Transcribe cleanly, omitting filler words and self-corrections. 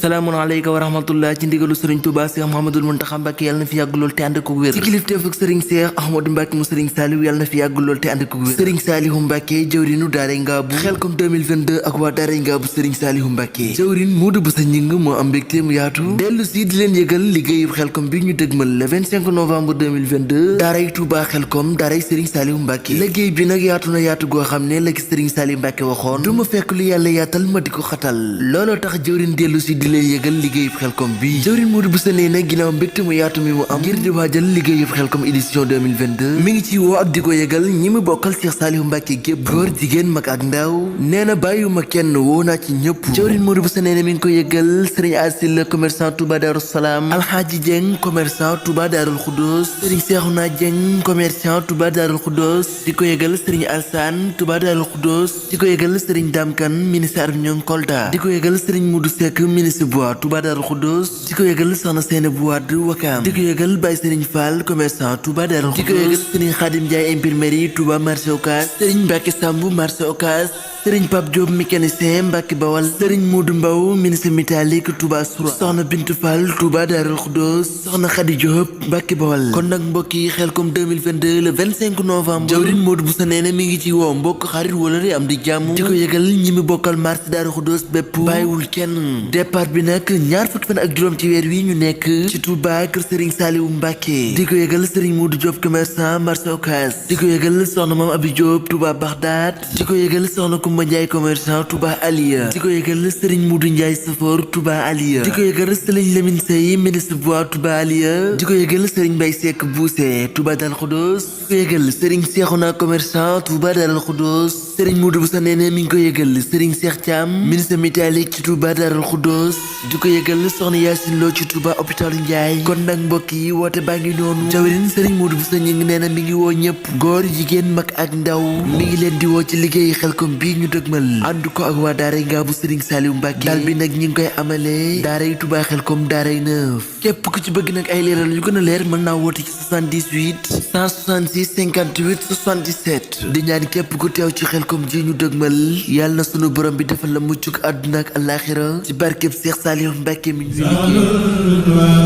salaamaaleykum wa rahmatullah ci ndigalu Serigne Touba Cheikh Mouhamadoul Mountakha Mbacké yàlla na fi yàgg lool te ànd ko wér ci kilifteef ak Serigne Cheikh Ahmadou Mbacké mu Serigne Saliou yàlla na fi yàgg lool te ànd ko wér Serigne Saliou Mbacké jëwrinu daaray Ngaabu Xelkom 2022 ak waa daaray Ngaabu Serigne Saliou Mbacké jëwrin Modou Boussa Gningue moo am mbégte mu yaatu dellu si di leen yëgal liggéeyub Xelkom bi ñu dëgmal le 25 novembre 2022 daaray Touba Xelkom daaray Serigne Saliou Mbacké liggéey bi nag yaatu na yaatu goo xam ne la ki Serigne Saliou Mbacké waxoon du ma fekk lu yàlla yaatal ma di ko xatal looloo tax jëwrin dellu si di leen yëgal liggéeyub Xelkom bi jëwrin Modou Boussa nee na ginnaaw mbégte mu yaatu mi mu am ngir di waajal liggéeyub Xelkom édition 2022 mi ngi ci woo ak di ko yëgal ñi mu bokkal Cheikh Saliou Mbacké gépp góor jigéen mag ak ndaw nee na bàyyiwuma kenn woo naa ci ñëpp jëwrin Modou Boussa nee na mi ngi ko yëgal Serigne Asil commerçant Touba Darou Salam Alhaji Dieng commerçant Touba Darou Khoudoss Serigne Cheikhouna Dieng commerçant Touba Darou Khoudoss di ko yëgal Serigne Alsane Touba Darou Khoudoss di ko yëgal Serigne Dame Kane ministre Armiñong Kolda di ko yëgal Serigne Modou Seck ministre bois Touba Darou Khoudoss di ko yëgal Soxna Seynabou Wade Wakam di ko yëgal Baye Serigne Fall commerçant Touba Darou Khoudoss di ko yëgal Serigne Khadim Ndiaye imprimerie Touba marché Ocass Serigne Mbacké Samb marché Ocass Serigne Pape Diop mécanicien Mbacké Bawal Serigne Modou Mbaw ministre métallique Touba Soura Soxna Bintou Fall Touba Darou Khoudoss Soxna Khady Diop Mbacké Bawal kon nag mbokk yi Xelkom 2022 le 25 novembre jawrin Modou Boussa nee na mi ngi ci woo mbokk xarit wala di am di jàmm di ko yëgal ñi mu bokkal marché Darou Khoudoss bépp bàyyiwul kenn départ bi nag ñaar fukki fan ak juróom ci weer wi ñu nekk ci Touba kër Serigne Saliou Mbacké di ko yëgal Serigne Modou Diop commerçant marché Ocass di ko yëgal soxna Mame Abi Diop Touba Bagdad di ko yëgal soxna Koumba Ndiaye commerçant Touba Aliya di ko yëgal Serigne Modou Ndiaye Safor Touba Aliya di ko yëgal Serigne Lamine Sey ministre bois Touba Aliya di ko yëgal Serigne Mbaye Seck Bousse Touba Darou Khoudoss di ko yëgal Serigne Cheikhouna commerçant Touba Darou Khoudoss Serigne Modou Boussa nee na mi ngi ko yëgal Serigne Cheikh Thiam ministre métallique ci Touba Darou Khoudoss di ko yëgal soxna Yacine Lo ci Touba hôpital Ndiaye kon nag mbokk yi woote baa ngi noonu jawrin Serigne Modou Boussa Gningue nee na mi ngi woo ñëpp góor jigéen mag ak ndaw mi ngi leen di woo ci liggéeyi Xelkom bii ñu dëgmal ànd ko ak waa daaray Ngaabu Serigne Saliou Mbacké daal bi nag ñi ngi koy amalee daaray Touba Xelkom daaray neuf képp ku ci bëgg nag ay leeral yu gën a leer mën naa woote ci 78 166 58 77 di ñaan képp ku teew ci Xelkom ji ñu dëgmal yàlla na sunu borom bi defal la muccuk àdduna ak àllaaxira ci barkeb Cheikh Saliou Mbacké mi ñu liggéey